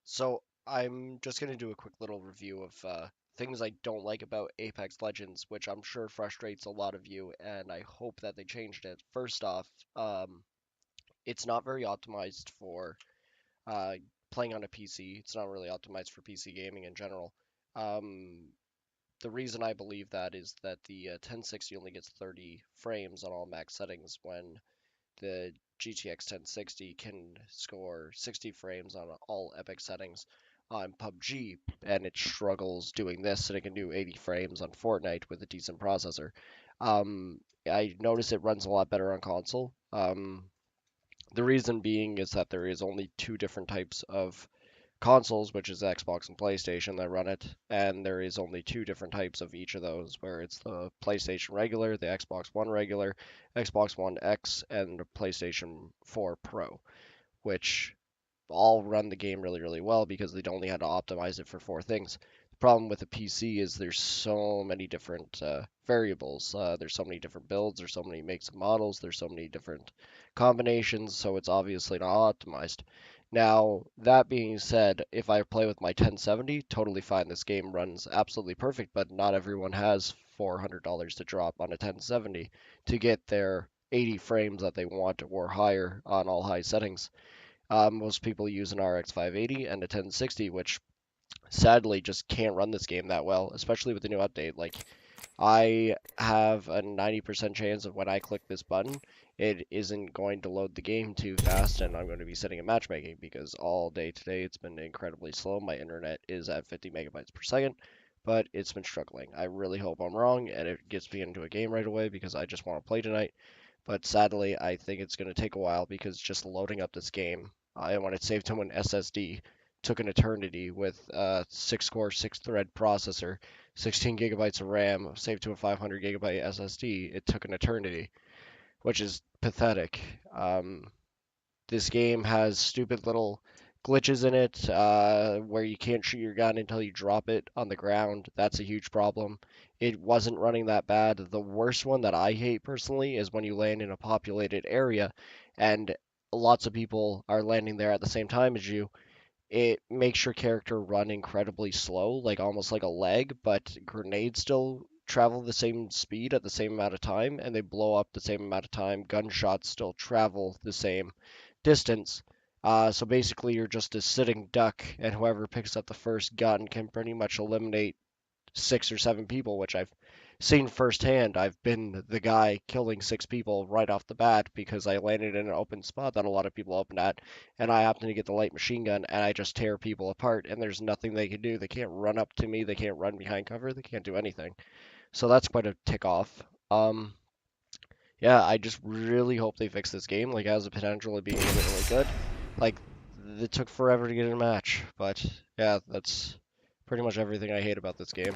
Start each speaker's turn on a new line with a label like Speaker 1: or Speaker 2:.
Speaker 1: So I'm just gonna do a quick little review of things I don't like about Apex Legends, which I'm sure frustrates a lot of you, and I hope that they changed it. First off, it's not very optimized for uh, playing on a PC. It's not really optimized for PC gaming in general. Um, the reason I believe that is that the 1060 only gets 30 frames on all max settings when the GTX 1060 can score 60 frames on all epic settings on PUBG, and it struggles doing this, and it can do 80 frames on Fortnite with a decent processor. I notice it runs a lot better on console. The reason being is that there is only two different types of consoles, which is Xbox and PlayStation, that run it, and there is only two different types of each of those, where it's the PlayStation regular, the Xbox One regular, Xbox One X, and the PlayStation 4 Pro, which all run the game really, really well because they only had to optimize it for four things. The problem with a PC is there's so many different variables. There's so many different builds. There's so many makes and models. There's so many different combinations. So it's obviously not optimized. Now, that being said, if I play with my 1070, totally fine. This game runs absolutely perfect, but not everyone has $400 to drop on a 1070 to get their 80 frames that they want or higher on all high settings. Most people use an RX 580 and a 1060, which sadly just can't run this game that well, especially with the new update. Like, I have a 90% chance of when I click this button, it isn't going to load the game too fast, and I'm going to be sitting in matchmaking because all day today it's been incredibly slow. My internet is at 50 megabytes per second, but it's been struggling. I really hope I'm wrong and it gets me into a game right away because I just want to play tonight. But sadly, I think it's going to take a while because just loading up this game, I want it saved to an SSD, took an eternity with a 6-core, 6-thread processor, 16 gigabytes of RAM, saved to a 500 gigabyte SSD. It took an eternity, which is pathetic. This game has stupid little glitches in it where you can't shoot your gun until you drop it on the ground. That's a huge problem. It wasn't running that bad. The worst one that I hate personally is when you land in a populated area and lots of people are landing there at the same time as you. It makes your character run incredibly slow, like almost like a lag, but grenades still travel the same speed at the same amount of time, and they blow up the same amount of time. Gunshots still travel the same distance. So basically, you're just a sitting duck, and whoever picks up the first gun can pretty much eliminate 6 or 7 people, which I've seen firsthand. I've been the guy killing 6 people right off the bat because I landed in an open spot that a lot of people opened at, and I happen to get the light machine gun, and I just tear people apart, and there's nothing they can do. They can't run up to me, they can't run behind cover, they can't do anything. So that's quite a tick off. Yeah, I just really hope they fix this game. Like, it has the potential of being really, really good. Like, it took forever to get in a match, but yeah, that's pretty much everything I hate about this game.